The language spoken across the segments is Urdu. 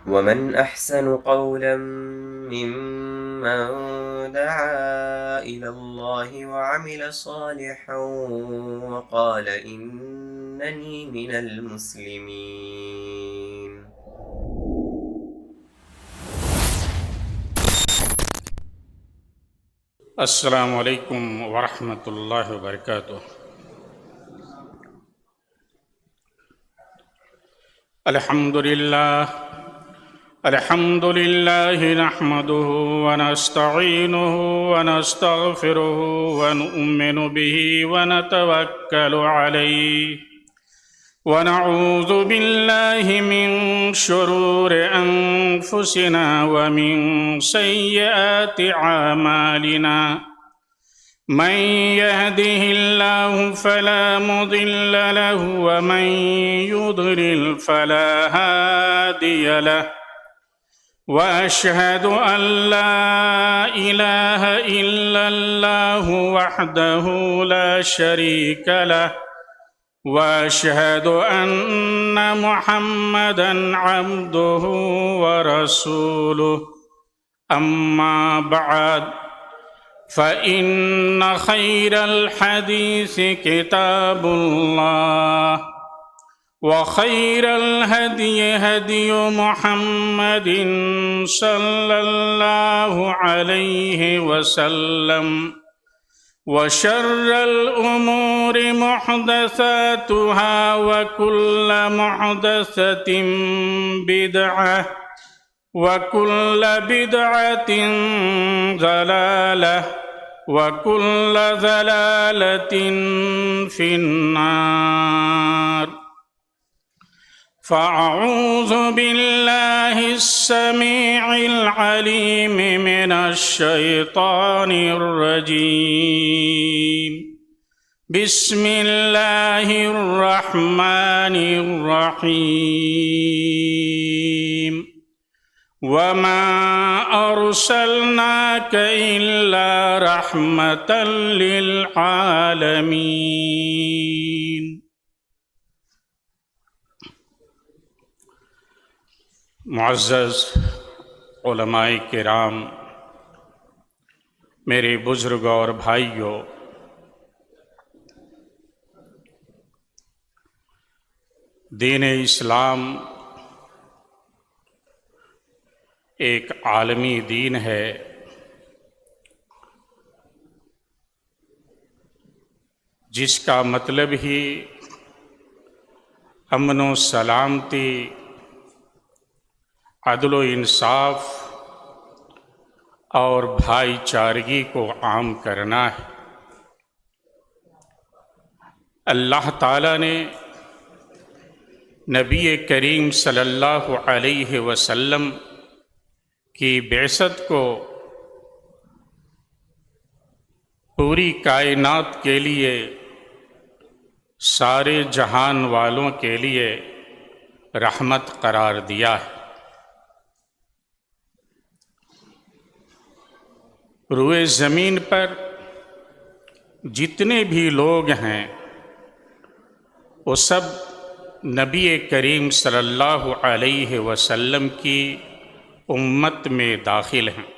ومن أحسن قولا ممن دعا إلى الله وعمل صالحا وقال إنني من المسلمين. السلام علیکم ورحمۃ اللہ وبرکاتہ۔ الحمد للہ نحمده ونستعینه ونستغفره ونؤمن به ونتوکل علیہ ونعوذ باللہ من شرور انفسنا ومن سیئات اعمالنا من يهده الله فلا مضل له ومن يضلل فلا هادي له وأشهد أن لا إله إلا الله وحده لا شريك له وأشهد أن محمدًا عبده ورسوله أما بعد فإن خير الحديث كتاب الله وخير الهدي هدي محمد صلى الله عليه وسلم وشر الأمور محدثاتها وكل محدثة بدعة وكل بدعة ضلالة وكل ضلالة في النار. فأعوذ بالله السميع العليم من الشيطان الرجيم. بسم الله الرحمن الرحيم. وما أرسلناك إلا رحمة للعالمين. معزز علماء کرام، میرے بزرگوں اور بھائیوں، دین اسلام ایک عالمی دین ہے۔ جس کا مطلب ہی امن و سلامتی، عدل و انصاف اور بھائی چارگی کو عام کرنا ہے۔ اللہ تعالیٰ نے نبی کریم صلی اللہ علیہ وسلم کی بعثت کو پوری کائنات کے لیے، سارے جہان والوں کے لیے رحمت قرار دیا ہے۔ روئے زمین پر جتنے بھی لوگ ہیں وہ سب نبی کریم صلی اللہ علیہ وسلم کی امت میں داخل ہیں۔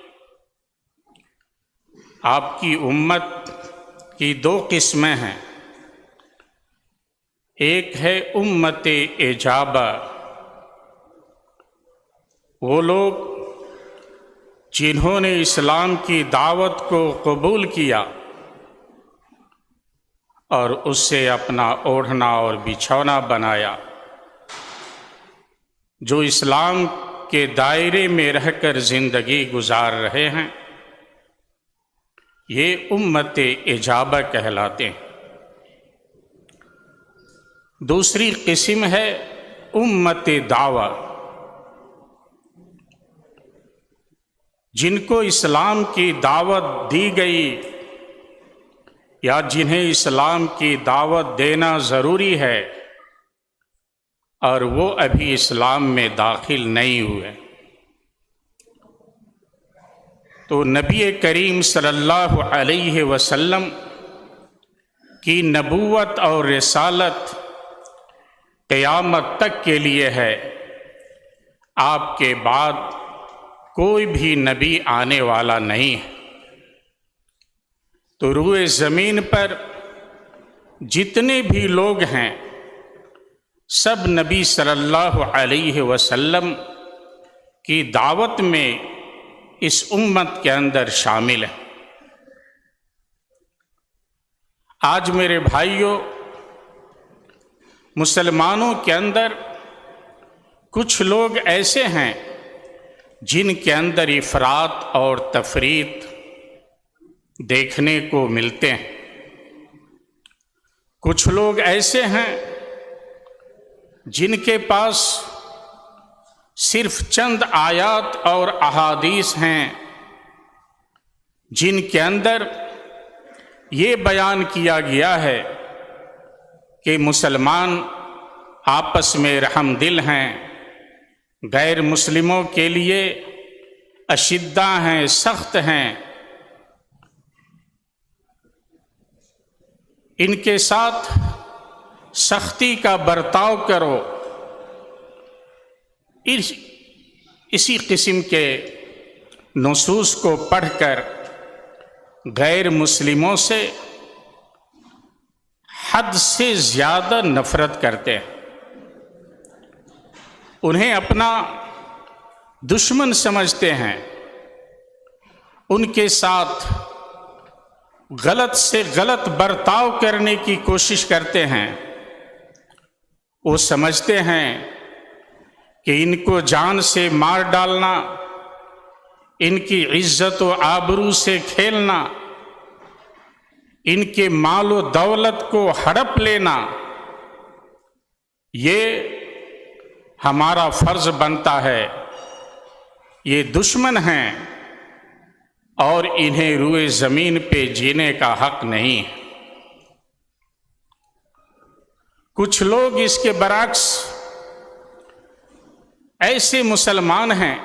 آپ کی امت کی دو قسمیں ہیں، ایک ہے امت اجابہ، وہ لوگ جنہوں نے اسلام کی دعوت کو قبول کیا اور اس سے اپنا اوڑھنا اور بچھونا بنایا، جو اسلام کے دائرے میں رہ کر زندگی گزار رہے ہیں، یہ امت اجابہ کہلاتے ہیں۔ دوسری قسم ہے امت دعویٰ، جن کو اسلام کی دعوت دی گئی یا جنہیں اسلام کی دعوت دینا ضروری ہے اور وہ ابھی اسلام میں داخل نہیں ہوئے، تو نبی کریم صلی اللہ علیہ وسلم کی نبوت اور رسالت قیامت تک کے لیے ہے۔ آپ کے بعد کوئی بھی نبی آنے والا نہیں ہے، تو روئے زمین پر جتنے بھی لوگ ہیں سب نبی صلی اللہ علیہ وسلم کی دعوت میں اس امت کے اندر شامل ہیں۔ آج میرے بھائیوں، مسلمانوں کے اندر کچھ لوگ ایسے ہیں جن کے اندر افراط اور تفریط دیکھنے کو ملتے ہیں۔ کچھ لوگ ایسے ہیں جن کے پاس صرف چند آیات اور احادیث ہیں جن کے اندر یہ بیان کیا گیا ہے کہ مسلمان آپس میں رحم دل ہیں، غیر مسلموں کے لیے اشدہ ہیں، سخت ہیں، ان کے ساتھ سختی کا برتاؤ کرو۔ اسی قسم کے نصوص کو پڑھ کر غیر مسلموں سے حد سے زیادہ نفرت کرتے ہیں، انہیں اپنا دشمن سمجھتے ہیں، ان کے ساتھ غلط سے غلط برتاؤ کرنے کی کوشش کرتے ہیں۔ وہ سمجھتے ہیں کہ ان کو جان سے مار ڈالنا، ان کی عزت و آبرو سے کھیلنا، ان کے مال و دولت کو ہڑپ لینا، یہ ہمارا فرض بنتا ہے۔ یہ دشمن ہیں اور انہیں روئے زمین پہ جینے کا حق نہیں ہے۔ کچھ لوگ اس کے برعکس ایسے مسلمان ہیں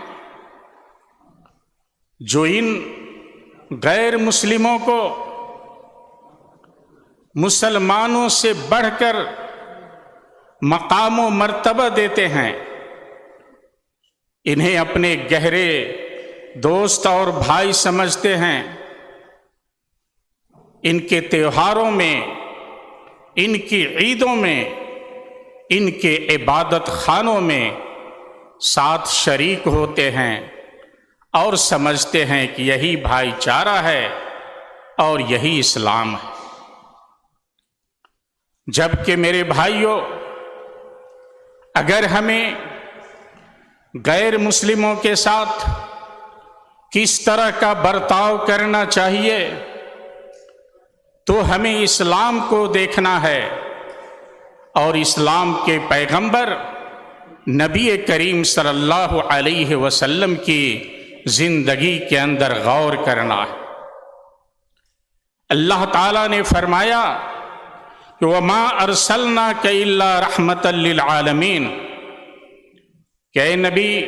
جو ان غیر مسلموں کو مسلمانوں سے بڑھ کر مقام و مرتبہ دیتے ہیں، انہیں اپنے گہرے دوست اور بھائی سمجھتے ہیں، ان کے تہواروں میں، ان کی عیدوں میں، ان کے عبادت خانوں میں ساتھ شریک ہوتے ہیں اور سمجھتے ہیں کہ یہی بھائی چارہ ہے اور یہی اسلام ہے۔ جبکہ میرے بھائیوں، اگر ہمیں غیر مسلموں کے ساتھ کس طرح کا برتاؤ کرنا چاہیے تو ہمیں اسلام کو دیکھنا ہے اور اسلام کے پیغمبر نبی کریم صلی اللہ علیہ وسلم کی زندگی کے اندر غور کرنا ہے۔ اللہ تعالیٰ نے فرمایا کہ وَمَا أَرْسَلْنَاكَ إِلَّا رَحْمَةً لِلْعَالَمِينَ، کہ اے نبی،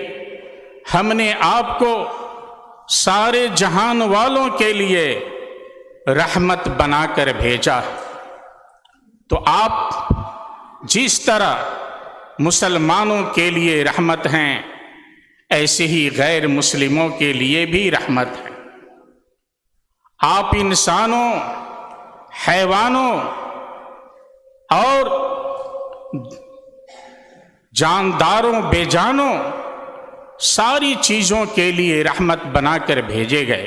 ہم نے آپ کو سارے جہان والوں کے لیے رحمت بنا کر بھیجا ہے۔ تو آپ جس طرح مسلمانوں کے لیے رحمت ہیں، ایسے ہی غیر مسلموں کے لیے بھی رحمت ہے۔ آپ انسانوں، حیوانوں اور جانداروں، بے جانوں، ساری چیزوں کے لیے رحمت بنا کر بھیجے گئے۔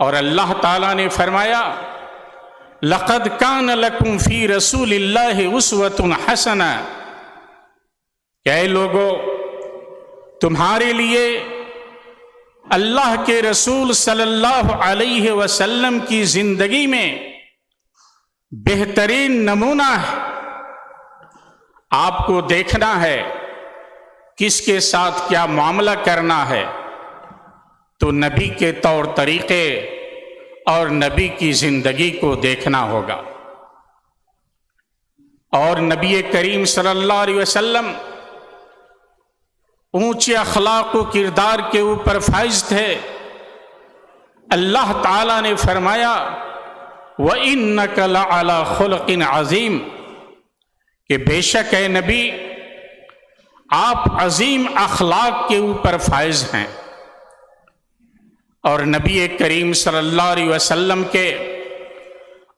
اور اللہ تعالیٰ نے فرمایا لَقَدْ كَانَ لَكُمْ فِي رَسُولِ اللَّهِ أُسْوَةٌ حَسَنَةٌ، کہ اے لوگو، تمہارے لیے اللہ کے رسول صلی اللہ علیہ وسلم کی زندگی میں بہترین نمونہ ہے۔ آپ کو دیکھنا ہے کس کے ساتھ کیا معاملہ کرنا ہے، تو نبی کے طور طریقے اور نبی کی زندگی کو دیکھنا ہوگا۔ اور نبی کریم صلی اللہ علیہ وسلم اونچے اخلاق و کردار کے اوپر فائز تھے۔ اللہ تعالیٰ نے فرمایا وَإِنَّكَ لَعَلَىٰ خُلُقٍ عَظِيمٍ، کہ بے شک اے نبی، آپ عظیم اخلاق کے اوپر فائز ہیں، اور نبی کریم صلی اللہ علیہ وسلم کے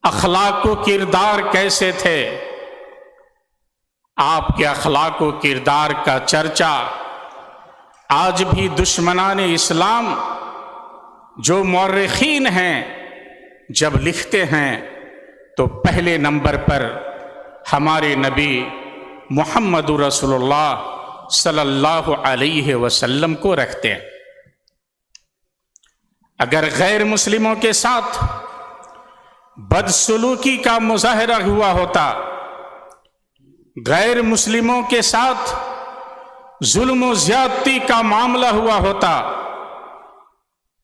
اخلاق و کردار کیسے تھے؟ آپ کے اخلاق و کردار کا چرچا آج بھی دشمنان اسلام جو مورخین ہیں جب لکھتے ہیں تو پہلے نمبر پر ہمارے نبی محمد رسول اللہ صلی اللہ علیہ وسلم کو رکھتے ہیں۔ اگر غیر مسلموں کے ساتھ بدسلوکی کا مظاہرہ ہوا ہوتا، غیر مسلموں کے ساتھ ظلم و زیادتی کا معاملہ ہوا ہوتا،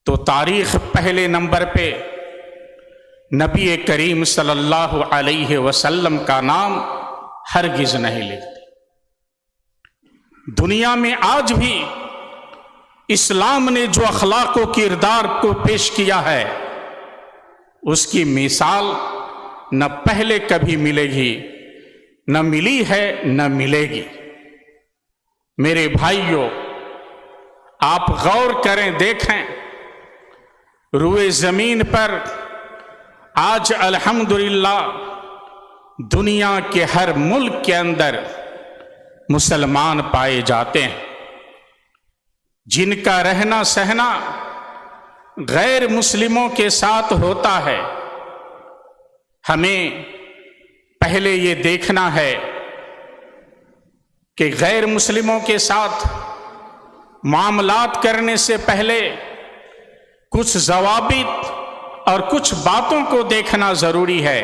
تو تاریخ پہلے نمبر پہ نبی کریم صلی اللہ علیہ وسلم کا نام ہرگز نہیں لکھتے۔ دنیا میں آج بھی اسلام نے جو اخلاق و کردار کو پیش کیا ہے، اس کی مثال نہ پہلے کبھی ملے گی، نہ ملی ہے، نہ ملے گی۔ میرے بھائیوں، آپ غور کریں، دیکھیں، روئے زمین پر آج الحمدللہ دنیا کے ہر ملک کے اندر مسلمان پائے جاتے ہیں، جن کا رہنا سہنا غیر مسلموں کے ساتھ ہوتا ہے۔ ہمیں پہلے یہ دیکھنا ہے کہ غیر مسلموں کے ساتھ معاملات کرنے سے پہلے کچھ ضوابط اور کچھ باتوں کو دیکھنا ضروری ہے۔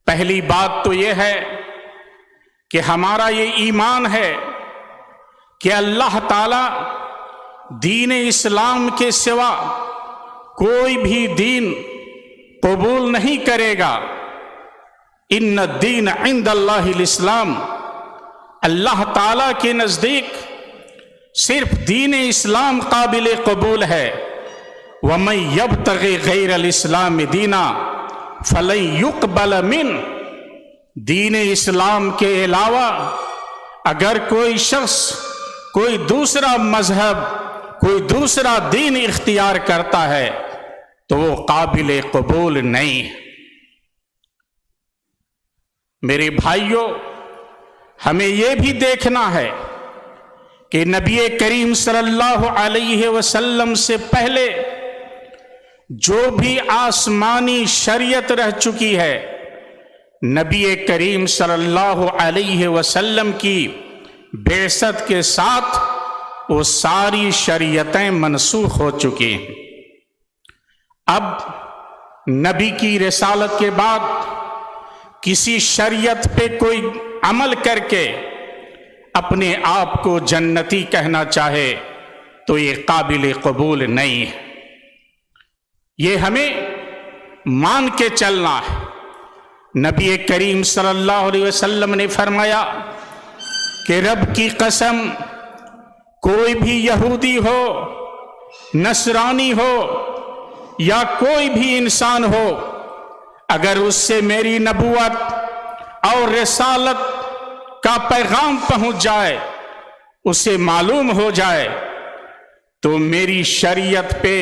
پہلی بات تو یہ ہے کہ ہمارا یہ ایمان ہے کہ اللہ تعالی دین اسلام کے سوا کوئی بھی دین قبول نہیں کرے گا۔ ان الدین عند اللہ الاسلام، اللہ تعالی کے نزدیک صرف دین اسلام قابل قبول ہے۔ وَمَن يَبْتَغِ غَيْرَ الْإِسْلَامِ دِينًا فَلَن يُقْبَلَ مِنْهُ، دین اسلام کے علاوہ اگر کوئی شخص کوئی دوسرا مذہب، کوئی دوسرا دین اختیار کرتا ہے تو وہ قابل قبول نہیں ہے۔ میرے بھائیوں، ہمیں یہ بھی دیکھنا ہے کہ نبی کریم صلی اللہ علیہ وسلم سے پہلے جو بھی آسمانی شریعت رہ چکی ہے، نبی کریم صلی اللہ علیہ وسلم کی بعثت کے ساتھ وہ ساری شریعتیں منسوخ ہو چکی ہیں۔ اب نبی کی رسالت کے بعد کسی شریعت پہ کوئی عمل کر کے اپنے آپ کو جنتی کہنا چاہے تو یہ قابل قبول نہیں ہے۔ یہ ہمیں مان کے چلنا ہے۔ نبی کریم صلی اللہ علیہ وسلم نے فرمایا کہ رب کی قسم، کوئی بھی یہودی ہو، نصرانی ہو یا کوئی بھی انسان ہو، اگر اس سے میری نبوت اور رسالت کا پیغام پہنچ جائے، اسے معلوم ہو جائے، تو میری شریعت پہ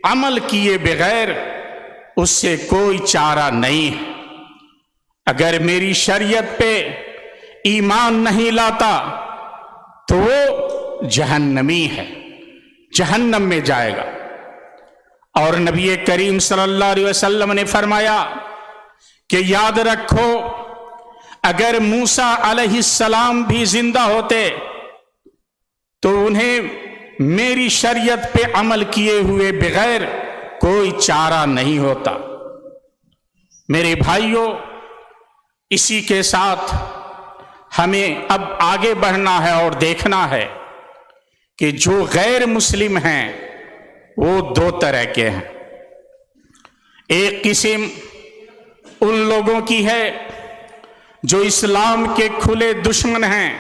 عمل کیے بغیر اس سے کوئی چارہ نہیں ہے۔ اگر میری شریعت پہ ایمان نہیں لاتا تو وہ جہنمی ہے، جہنم میں جائے گا۔ اور نبی کریم صلی اللہ علیہ وسلم نے فرمایا کہ یاد رکھو، اگر موسیٰ علیہ السلام بھی زندہ ہوتے تو انہیں میری شریعت پہ عمل کیے ہوئے بغیر کوئی چارہ نہیں ہوتا۔ میرے بھائیوں، اسی کے ساتھ ہمیں اب آگے بڑھنا ہے اور دیکھنا ہے کہ جو غیر مسلم ہیں وہ دو طرح کے ہیں۔ ایک قسم ان لوگوں کی ہے جو اسلام کے کھلے دشمن ہیں،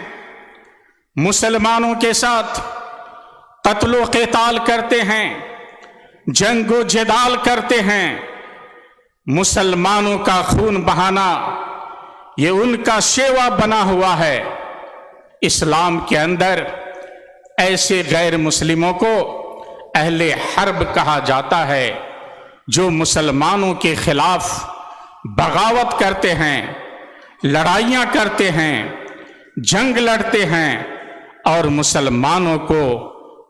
مسلمانوں کے ساتھ قتل و قتال کرتے ہیں، جنگ و جدال کرتے ہیں، مسلمانوں کا خون بہانا یہ ان کا شیوا بنا ہوا ہے۔ اسلام کے اندر ایسے غیر مسلموں کو اہل حرب کہا جاتا ہے جو مسلمانوں کے خلاف بغاوت کرتے ہیں، لڑائیاں کرتے ہیں، جنگ لڑتے ہیں اور مسلمانوں کو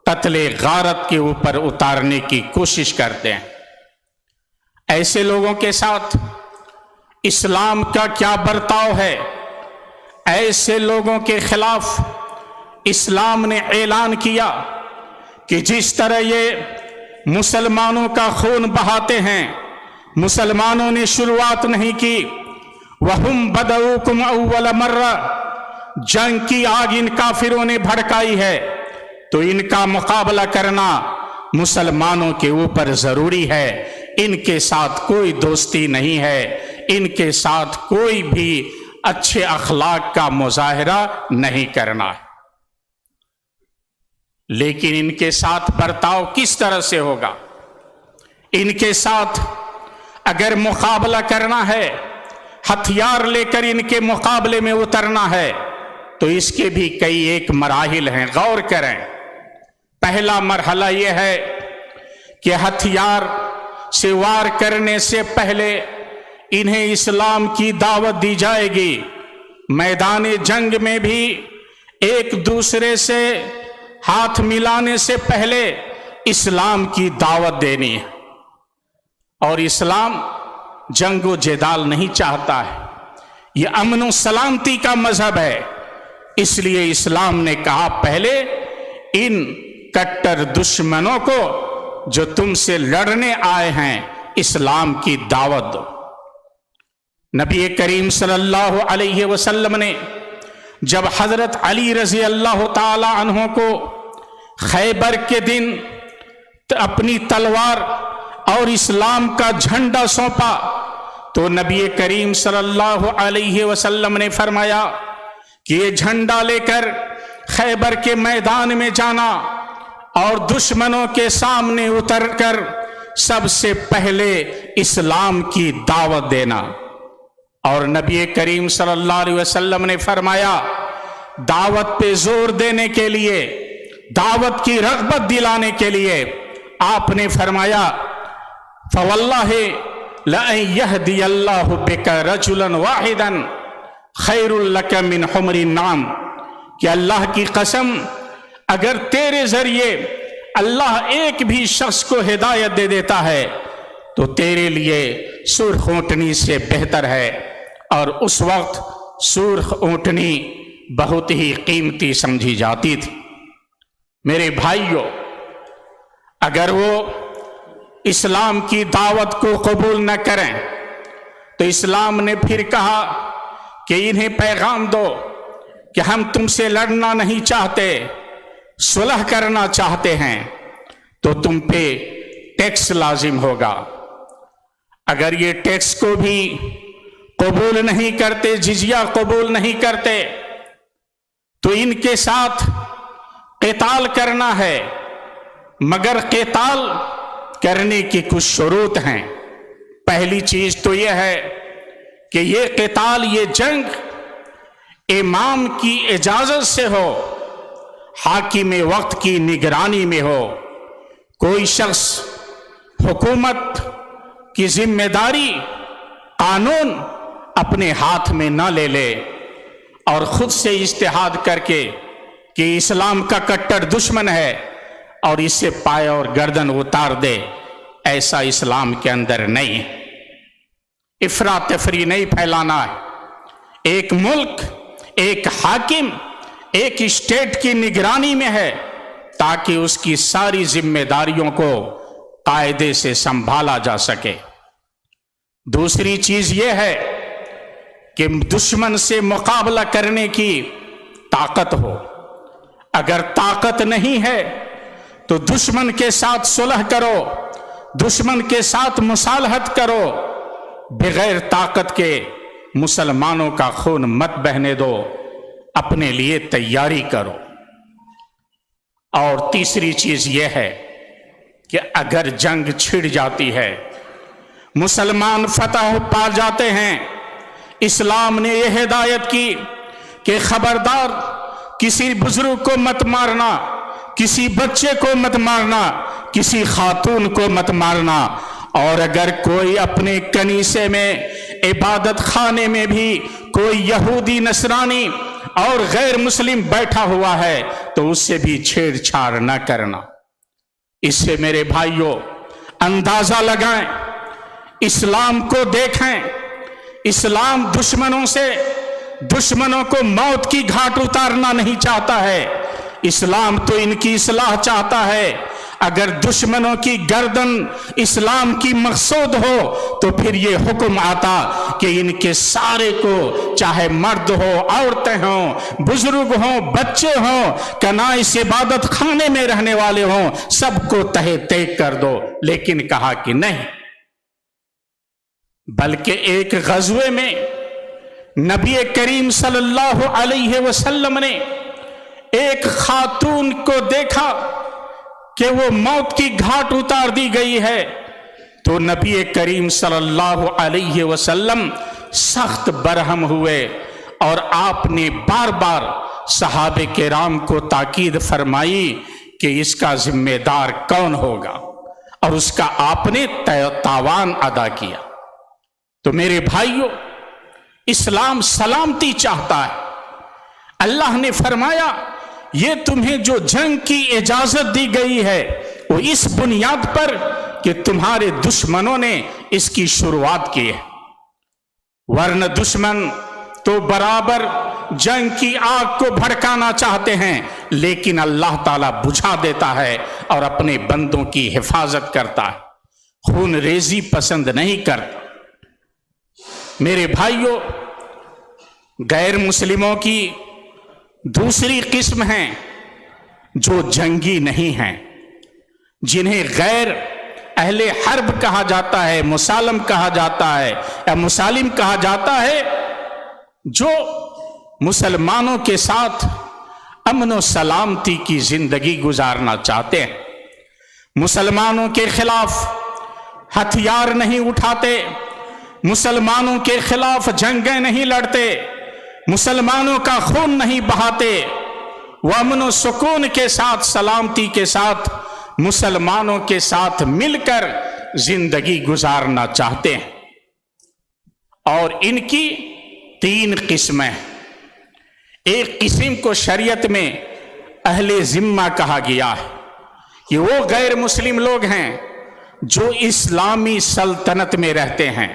قتل غارت کے اوپر اتارنے کی کوشش کرتے ہیں۔ ایسے لوگوں کے ساتھ اسلام کا کیا برتاؤ ہے؟ ایسے لوگوں کے خلاف اسلام نے اعلان کیا کہ جس طرح یہ مسلمانوں کا خون بہاتے ہیں، مسلمانوں نے شروعات نہیں کی، وَهُمْ بَدَؤُوكُمْ أَوَّلَ مَرَّةٍ، جنگ کی آگ ان کافروں نے بھڑکائی ہے، تو ان کا مقابلہ کرنا مسلمانوں کے اوپر ضروری ہے۔ ان کے ساتھ کوئی دوستی نہیں ہے، ان کے ساتھ کوئی بھی اچھے اخلاق کا مظاہرہ نہیں کرنا ہے۔ لیکن ان کے ساتھ برتاؤ کس طرح سے ہوگا؟ ان کے ساتھ اگر مقابلہ کرنا ہے، ہتھیار لے کر ان کے مقابلے میں اترنا ہے، تو اس کے بھی کئی ایک مراحل ہیں، غور کریں۔ پہلا مرحلہ یہ ہے کہ ہتھیار سے وار کرنے سے پہلے انہیں اسلام کی دعوت دی جائے گی۔ میدان جنگ میں بھی ایک دوسرے سے ہاتھ ملانے سے پہلے اسلام کی دعوت دینی ہے، اور اسلام جنگ و جدال نہیں چاہتا ہے، یہ امن و سلامتی کا مذہب ہے۔ اس لیے اسلام نے کہا پہلے ان کٹر دشمنوں کو جو تم سے لڑنے آئے ہیں اسلام کی دعوت دو۔ نبی کریم صلی اللہ علیہ وسلم نے جب حضرت علی رضی اللہ تعالی عنہ کو خیبر کے دن اپنی تلوار اور اسلام کا جھنڈا سونپا، تو نبی کریم صلی اللہ علیہ وسلم نے فرمایا کہ یہ جھنڈا لے کر خیبر کے میدان میں جانا اور دشمنوں کے سامنے اتر کر سب سے پہلے اسلام کی دعوت دینا۔ اور نبی کریم صلی اللہ علیہ وسلم نے فرمایا، دعوت پہ زور دینے کے لیے، دعوت کی رغبت دلانے کے لیے آپ نے فرمایا، فَوَاللَّهِ لَأَن يَهْدِيَ اللَّهُ بِكَ رَجُلًا وَاحِدًا خَيْرٌ لَكَ مِنْ حُمْرِ النَّعَمِ، کہ اللہ کی قسم اگر تیرے ذریعے اللہ ایک بھی شخص کو ہدایت دے دیتا ہے تو تیرے لیے سرخ اونٹنی سے بہتر ہے۔ اور اس وقت سرخ اونٹنی بہت ہی قیمتی سمجھی جاتی تھی۔ میرے بھائیوں، اگر وہ اسلام کی دعوت کو قبول نہ کریں تو اسلام نے پھر کہا کہ انہیں پیغام دو کہ ہم تم سے لڑنا نہیں چاہتے، صلح کرنا چاہتے ہیں، تو تم پہ ٹیکس لازم ہوگا۔ اگر یہ ٹیکس کو بھی قبول نہیں کرتے، جزیہ قبول نہیں کرتے، تو ان کے ساتھ قتال کرنا ہے، مگر قتال کرنے کی کچھ شروط ہیں۔ پہلی چیز تو یہ ہے کہ یہ قتال، یہ جنگ امام کی اجازت سے ہو، حاکم وقت کی نگرانی میں ہو۔ کوئی شخص حکومت کی ذمہ داری، قانون اپنے ہاتھ میں نہ لے لے اور خود سے اجتہاد کر کے کہ اسلام کا کٹر دشمن ہے اور اسے پائے اور گردن اتار دے، ایسا اسلام کے اندر نہیں ہے۔ افراط تفریح نہیں پھیلانا ہے۔ ایک ملک، ایک حاکم ایک اسٹیٹ کی نگرانی میں ہے تاکہ اس کی ساری ذمہ داریوں کو قاعدے سے سنبھالا جا سکے۔ دوسری چیز یہ ہے کہ دشمن سے مقابلہ کرنے کی طاقت ہو۔ اگر طاقت نہیں ہے تو دشمن کے ساتھ صلح کرو، دشمن کے ساتھ مصالحت کرو، بغیر طاقت کے مسلمانوں کا خون مت بہنے دو، اپنے لیے تیاری کرو۔ اور تیسری چیز یہ ہے کہ اگر جنگ چھڑ جاتی ہے، مسلمان فتح پا جاتے ہیں، اسلام نے یہ ہدایت کی کہ خبردار کسی بزرگ کو مت مارنا، کسی بچے کو مت مارنا، کسی خاتون کو مت مارنا، اور اگر کوئی اپنے کنیسے میں عبادت خانے میں بھی کوئی یہودی نصرانی اور غیر مسلم بیٹھا ہوا ہے تو اس سے بھی چھیڑ چھاڑ نہ کرنا۔ اس سے میرے بھائیوں اندازہ لگائیں، اسلام کو دیکھیں، اسلام دشمنوں کو موت کی گھاٹ اتارنا نہیں چاہتا ہے، اسلام تو ان کی اصلاح چاہتا ہے۔ اگر دشمنوں کی گردن اسلام کی مقصود ہو تو پھر یہ حکم آتا کہ ان کے سارے کو، چاہے مرد ہو، عورتیں ہوں، بزرگ ہوں، بچے ہوں، کنائس عبادت خانے میں رہنے والے ہوں، سب کو تہہ تیگ کر دو، لیکن کہا کہ نہیں۔ بلکہ ایک غزوے میں نبی کریم صلی اللہ علیہ وسلم نے ایک خاتون کو دیکھا کہ وہ موت کی گھاٹ اتار دی گئی ہے، تو نبی کریم صلی اللہ علیہ وسلم سخت برہم ہوئے اور آپ نے بار بار صحابہ کرام کو تاکید فرمائی کہ اس کا ذمہ دار کون ہوگا، اور اس کا آپ نے تاوان ادا کیا۔ تو میرے بھائیوں، اسلام سلامتی چاہتا ہے۔ اللہ نے فرمایا یہ تمہیں جو جنگ کی اجازت دی گئی ہے وہ اس بنیاد پر کہ تمہارے دشمنوں نے اس کی شروعات کی ہے، ورنہ دشمن تو برابر جنگ کی آگ کو بھڑکانا چاہتے ہیں، لیکن اللہ تعالیٰ بجھا دیتا ہے اور اپنے بندوں کی حفاظت کرتا ہے، خون ریزی پسند نہیں کرتا۔ میرے بھائیوں، غیر مسلموں کی دوسری قسم ہیں جو جنگی نہیں ہیں، جنہیں غیر اہل حرب کہا جاتا ہے، مسالم کہا جاتا ہے یا مسالم کہا جاتا ہے، جو مسلمانوں کے ساتھ امن و سلامتی کی زندگی گزارنا چاہتے ہیں، مسلمانوں کے خلاف ہتھیار نہیں اٹھاتے، مسلمانوں کے خلاف جنگیں نہیں لڑتے، مسلمانوں کا خون نہیں بہاتے، وہ امن و سکون کے ساتھ، سلامتی کے ساتھ مسلمانوں کے ساتھ مل کر زندگی گزارنا چاہتے ہیں۔ اور ان کی تین قسمیں، ایک قسم کو شریعت میں اہل ذمہ کہا گیا ہے، یہ وہ غیر مسلم لوگ ہیں جو اسلامی سلطنت میں رہتے ہیں،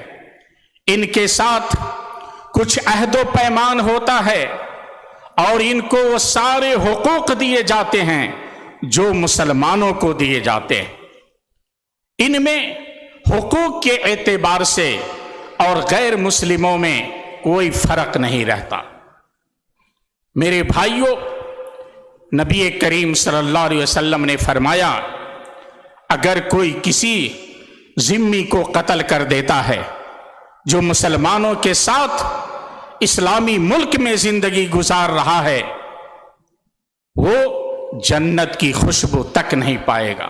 ان کے ساتھ کچھ عہد و پیمان ہوتا ہے اور ان کو وہ سارے حقوق دیے جاتے ہیں جو مسلمانوں کو دیے جاتے ہیں۔ ان میں حقوق کے اعتبار سے اور غیر مسلموں میں کوئی فرق نہیں رہتا۔ میرے بھائیوں، نبی کریم صلی اللہ علیہ وسلم نے فرمایا اگر کوئی کسی ذمی کو قتل کر دیتا ہے جو مسلمانوں کے ساتھ اسلامی ملک میں زندگی گزار رہا ہے، وہ جنت کی خوشبو تک نہیں پائے گا۔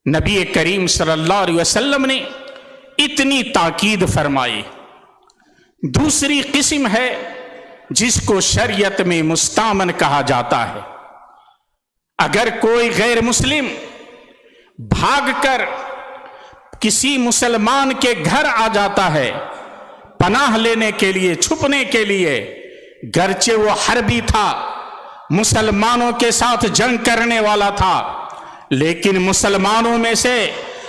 نبی کریم صلی اللہ علیہ وسلم نے اتنی تاکید فرمائی۔ دوسری قسم ہے جس کو شریعت میں مستامن کہا جاتا ہے۔ اگر کوئی غیر مسلم بھاگ کر کسی مسلمان کے گھر آ جاتا ہے پناہ لینے کے لیے، چھپنے کے لیے، گرچہ وہ حربی تھا، مسلمانوں کے ساتھ جنگ کرنے والا تھا، لیکن مسلمانوں میں سے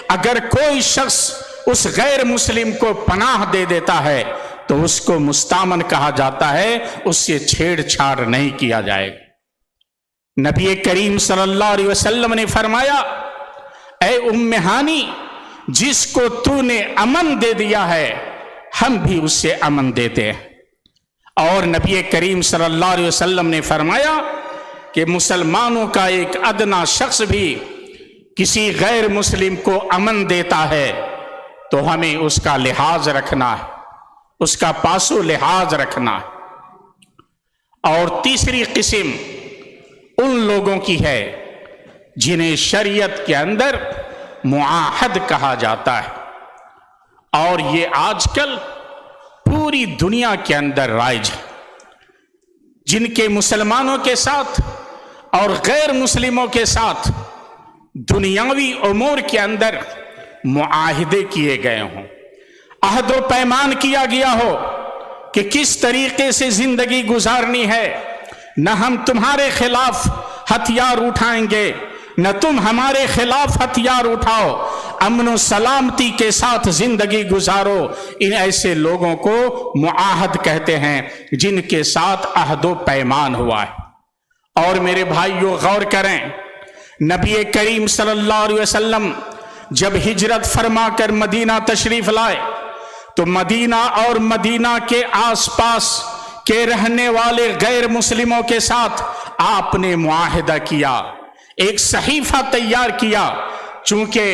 اگر کوئی شخص اس غیر مسلم کو پناہ دے دیتا ہے تو اس کو مستامن کہا جاتا ہے، اس سے چھیڑ چھاڑ نہیں کیا جائے گا۔ نبی کریم صلی اللہ علیہ وسلم نے فرمایا اے ام ہانی، جس کو تو نے امن دے دیا ہے ہم بھی اس سے امن دیتے ہیں۔ اور نبی کریم صلی اللہ علیہ وسلم نے فرمایا کہ مسلمانوں کا ایک ادنا شخص بھی کسی غیر مسلم کو امن دیتا ہے تو ہمیں اس کا لحاظ رکھنا ہے، اس کا پاس و لحاظ رکھنا ہے۔ اور تیسری قسم ان لوگوں کی ہے جنہیں شریعت کے اندر معاہد کہا جاتا ہے، اور یہ آج کل پوری دنیا کے اندر رائج ہے۔ جن کے مسلمانوں کے ساتھ اور غیر مسلموں کے ساتھ دنیاوی امور کے اندر معاہدے کیے گئے ہوں، عہد و پیمان کیا گیا ہو کہ کس طریقے سے زندگی گزارنی ہے، نہ ہم تمہارے خلاف ہتھیار اٹھائیں گے نہ تم ہمارے خلاف ہتھیار اٹھاؤ، امن و سلامتی کے ساتھ زندگی گزارو، ان ایسے لوگوں کو معاہد کہتے ہیں جن کے ساتھ عہد و پیمان ہوا ہے۔ اور میرے بھائیو غور کریں، نبی کریم صلی اللہ علیہ وسلم جب ہجرت فرما کر مدینہ تشریف لائے تو مدینہ اور مدینہ کے آس پاس کے رہنے والے غیر مسلموں کے ساتھ آپ نے معاہدہ کیا، ایک صحیفہ تیار کیا، چونکہ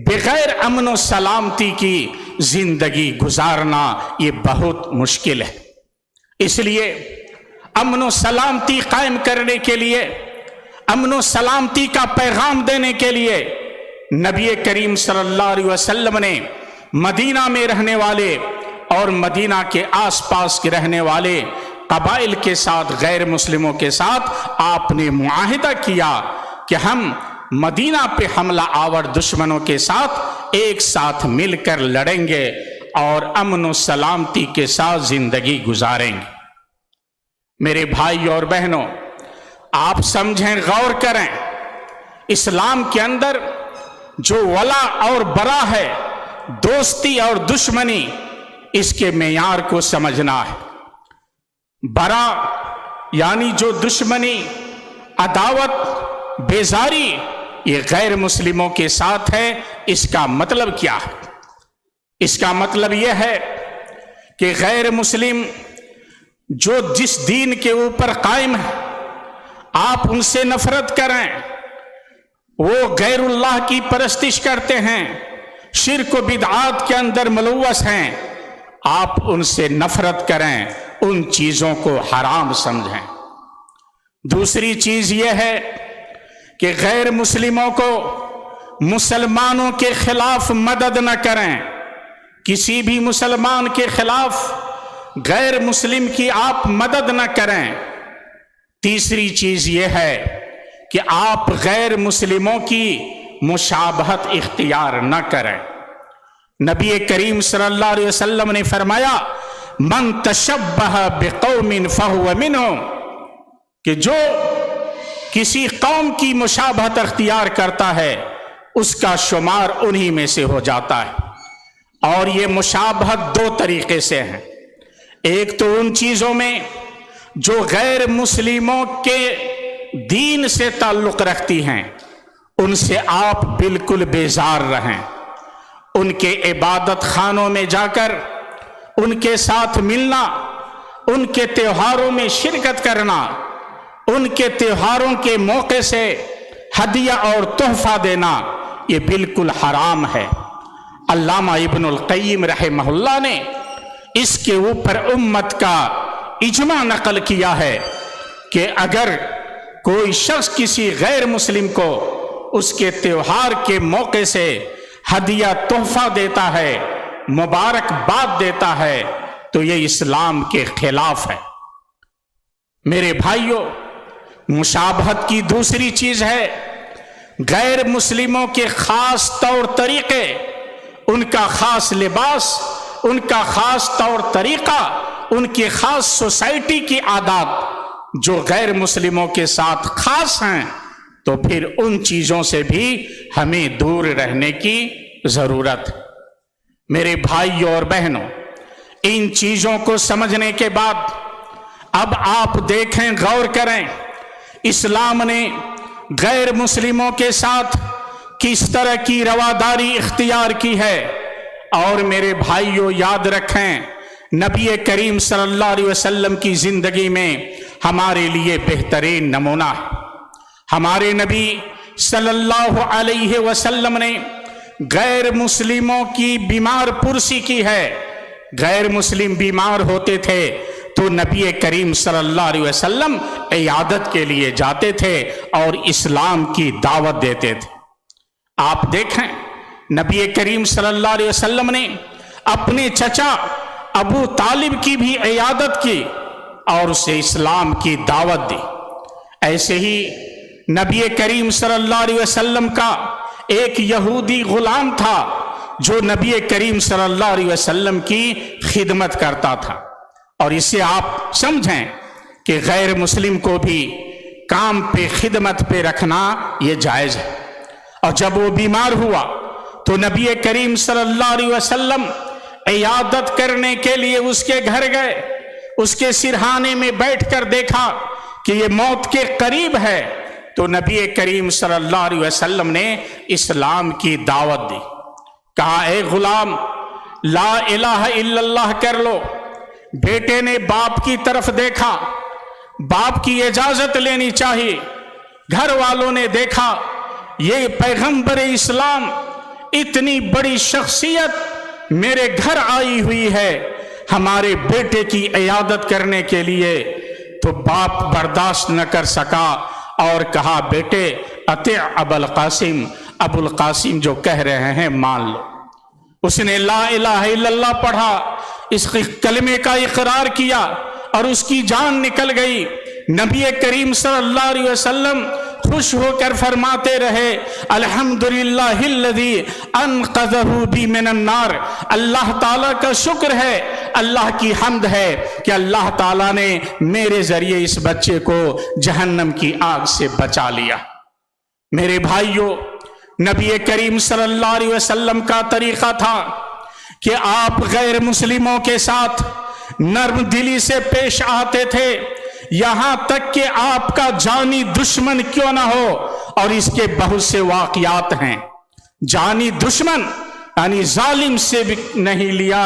بغیر امن و سلامتی کی زندگی گزارنا یہ بہت مشکل ہے۔ اس لیے امن و سلامتی قائم کرنے کے لیے، امن و سلامتی کا پیغام دینے کے لیے نبی کریم صلی اللہ علیہ وسلم نے مدینہ میں رہنے والے اور مدینہ کے آس پاس کے رہنے والے قبائل کے ساتھ، غیر مسلموں کے ساتھ آپ نے معاہدہ کیا کہ ہم مدینہ پہ حملہ آور دشمنوں کے ساتھ ایک ساتھ مل کر لڑیں گے اور امن و سلامتی کے ساتھ زندگی گزاریں گے۔ میرے بھائی اور بہنوں، آپ سمجھیں، غور کریں، اسلام کے اندر جو ولا اور برا ہے، دوستی اور دشمنی، اس کے معیار کو سمجھنا ہے۔ برا یعنی جو دشمنی، عداوت، بیزاری، یہ غیر مسلموں کے ساتھ ہے۔ اس کا مطلب کیا ہے؟ اس کا مطلب یہ ہے کہ غیر مسلم جو جس دین کے اوپر قائم ہے، آپ ان سے نفرت کریں، وہ غیر اللہ کی پرستش کرتے ہیں، شرک و بدعات کے اندر ملوث ہیں، آپ ان سے نفرت کریں، ان چیزوں کو حرام سمجھیں۔ دوسری چیز یہ ہے کہ غیر مسلموں کو مسلمانوں کے خلاف مدد نہ کریں، کسی بھی مسلمان کے خلاف غیر مسلم کی آپ مدد نہ کریں۔ تیسری چیز یہ ہے کہ آپ غیر مسلموں کی مشابہت اختیار نہ کریں۔ نبی کریم صلی اللہ علیہ وسلم نے فرمایا، من تشبہ بقوم فہو منہم، کہ جو کسی قوم کی مشابہت اختیار کرتا ہے اس کا شمار انہی میں سے ہو جاتا ہے۔ اور یہ مشابہت دو طریقے سے ہیں، ایک تو ان چیزوں میں جو غیر مسلموں کے دین سے تعلق رکھتی ہیں، ان سے آپ بالکل بیزار رہیں، ان کے عبادت خانوں میں جا کر ان کے ساتھ ملنا، ان کے تہواروں میں شرکت کرنا، ان کے تہواروں کے موقع سے ہدیہ اور تحفہ دینا، یہ بالکل حرام ہے۔ علامہ ابن القیم رحمہ اللہ نے اس کے اوپر امت کا اجماع نقل کیا ہے کہ اگر کوئی شخص کسی غیر مسلم کو اس کے تہوار کے موقع سے ہدیہ تحفہ دیتا ہے، مبارکباد دیتا ہے، تو یہ اسلام کے خلاف ہے۔ میرے بھائیوں، مشابہت کی دوسری چیز ہے غیر مسلموں کے خاص طور طریقے، ان کا خاص لباس، ان کا خاص طور طریقہ، ان کی خاص سوسائٹی کی عادات جو غیر مسلموں کے ساتھ خاص ہیں، تو پھر ان چیزوں سے بھی ہمیں دور رہنے کی ضرورت ہے۔ میرے بھائیوں اور بہنوں، ان چیزوں کو سمجھنے کے بعد اب آپ دیکھیں، غور کریں، اسلام نے غیر مسلموں کے ساتھ کس طرح کی رواداری اختیار کی ہے۔ اور میرے بھائیوں یاد رکھیں، نبی کریم صلی اللہ علیہ وسلم کی زندگی میں ہمارے لیے بہترین نمونہ ہے۔ ہمارے نبی صلی اللہ علیہ وسلم نے غیر مسلموں کی بیمار پرسی کی ہے۔ غیر مسلم بیمار ہوتے تھے تو نبی کریم صلی اللہ علیہ وسلم عیادت کے لیے جاتے تھے اور اسلام کی دعوت دیتے تھے۔ آپ دیکھیں، نبی کریم صلی اللہ علیہ وسلم نے اپنے چچا ابو طالب کی بھی عیادت کی اور اسے اسلام کی دعوت دی۔ ایسے ہی نبی کریم صلی اللہ علیہ وسلم کا ایک یہودی غلام تھا جو نبی کریم صلی اللہ علیہ وسلم کی خدمت کرتا تھا، اور اسے آپ سمجھیں کہ غیر مسلم کو بھی کام پہ خدمت پہ رکھنا یہ جائز ہے۔ اور جب وہ بیمار ہوا تو نبی کریم صلی اللہ علیہ وسلم عیادت کرنے کے لیے اس کے گھر گئے، اس کے سرہانے میں بیٹھ کر دیکھا کہ یہ موت کے قریب ہے، تو نبی کریم صلی اللہ علیہ وسلم نے اسلام کی دعوت دی، کہا اے غلام لا الہ الا اللہ کر لو۔ بیٹے نے باپ کی طرف دیکھا، باپ کی اجازت لینی چاہیے۔ گھر والوں نے دیکھا یہ پیغمبر اسلام اتنی بڑی شخصیت میرے گھر آئی ہوئی ہے ہمارے بیٹے کی عیادت کرنے کے لیے، تو باپ برداشت نہ کر سکا اور کہا بیٹے اطیع ابو القاسم، ابو القاسم جو کہہ رہے ہیں مان لو۔ اس نے لا الہ الا اللہ پڑھا، اس کلمے کا اقرار کیا اور اس کی جان نکل گئی۔ نبی کریم صلی اللہ علیہ وسلم خوش ہو کر فرماتے رہے الحمدللہ الذی انقذہ بی من النار، اللہ تعالیٰ کا شکر ہے، اللہ کی حمد ہے کہ اللہ تعالیٰ نے میرے ذریعے اس بچے کو جہنم کی آگ سے بچا لیا۔ میرے بھائیوں، نبی کریم صلی اللہ علیہ وسلم کا طریقہ تھا کہ آپ غیر مسلموں کے ساتھ نرم دلی سے پیش آتے تھے، یہاں تک کہ آپ کا جانی دشمن کیوں نہ ہو، اور اس کے بہت سے واقعات ہیں۔ جانی دشمن یعنی ظالم سے بھی نہیں لیا،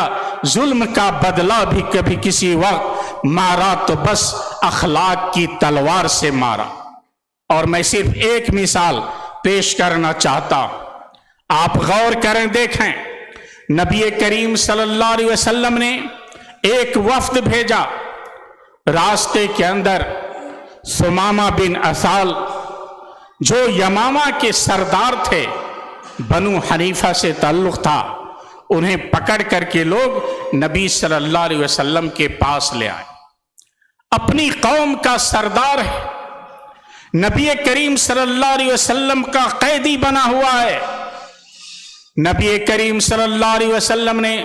ظلم کا بدلہ بھی کبھی کسی وقت مارا تو بس اخلاق کی تلوار سے مارا۔ اور میں صرف ایک مثال پیش کرنا چاہتا ہوں، آپ غور کریں، دیکھیں نبی کریم صلی اللہ علیہ وسلم نے ایک وفد بھیجا، راستے کے اندر سمامہ بن اسال جو یمامہ کے سردار تھے، بنو حنیفہ سے تعلق تھا، انہیں پکڑ کر کے لوگ نبی صلی اللہ علیہ وسلم کے پاس لے آئے۔ اپنی قوم کا سردار ہے، نبی کریم صلی اللہ علیہ وسلم کا قیدی بنا ہوا ہے۔ نبی کریم صلی اللہ علیہ وسلم نے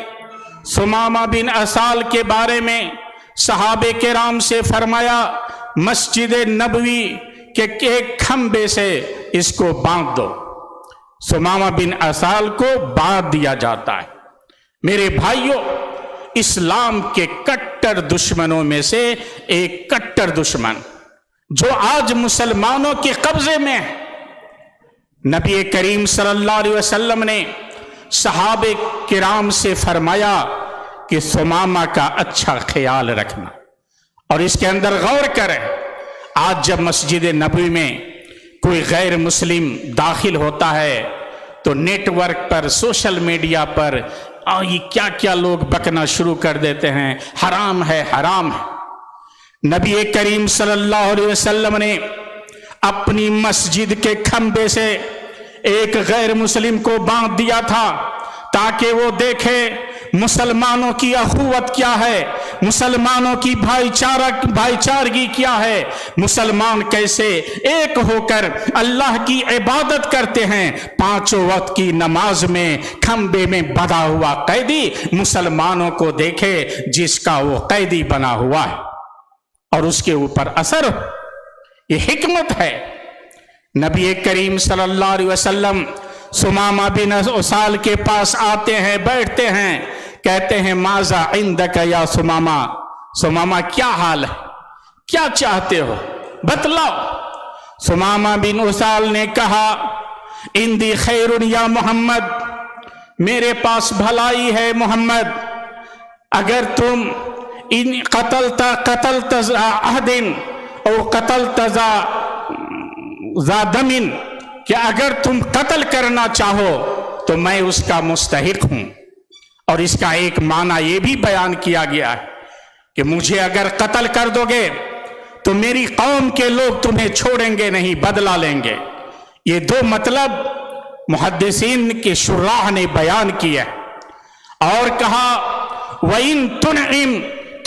سمامہ بن اسال کے بارے میں صحابہ کرام سے فرمایا مسجد نبوی کے ایک کھمبے سے اس کو باندھ دو۔ سمامہ بن اسال کو باندھ دیا جاتا ہے۔ میرے بھائیوں، اسلام کے کٹر دشمنوں میں سے ایک کٹر دشمن جو آج مسلمانوں کے قبضے میں ہے، نبی کریم صلی اللہ علیہ وسلم نے صحابہ کرام سے فرمایا کہ سمامہ کا اچھا خیال رکھنا۔ اور اس کے اندر غور کریں، آج جب مسجد نبوی میں کوئی غیر مسلم داخل ہوتا ہے تو نیٹ ورک پر، سوشل میڈیا پر یہ کیا کیا لوگ بکنا شروع کر دیتے ہیں، حرام ہے، حرام ہے۔ نبی کریم صلی اللہ علیہ وسلم نے اپنی مسجد کے کھمبے سے ایک غیر مسلم کو باندھ دیا تھا تاکہ وہ دیکھے مسلمانوں کی اخوت کیا ہے، مسلمانوں کی بھائی چارگی کیا ہے، مسلمان کیسے ایک ہو کر اللہ کی عبادت کرتے ہیں۔ پانچوں وقت کی نماز میں کھمبے میں بندھا ہوا قیدی مسلمانوں کو دیکھے جس کا وہ قیدی بنا ہوا ہے اور اس کے اوپر اثر ہو۔ یہ حکمت ہے۔ نبی کریم صلی اللہ علیہ وسلم سمامہ بن اسال کے پاس آتے ہیں، بیٹھتے ہیں، کہتے ہیں ماذا عندک یا سمامہ، سمامہ کیا حال ہے، کیا چاہتے ہو، بتلاؤ۔ سمامہ بن اسال نے کہا عندی خیر یا محمد، میرے پاس بھلائی ہے محمد، اگر تم ان قتلت عہد او قتلت ذا دم، کہ اگر تم قتل کرنا چاہو تو میں اس کا مستحق ہوں۔ اور اس کا ایک معنی یہ بھی بیان کیا گیا ہے کہ مجھے اگر قتل کر دو گے تو میری قوم کے لوگ تمہیں چھوڑیں گے نہیں، بدلہ لیں گے۔ یہ دو مطلب محدثین کے شراح نے بیان کیا اور کہا وَإِن تُنْعِمْ،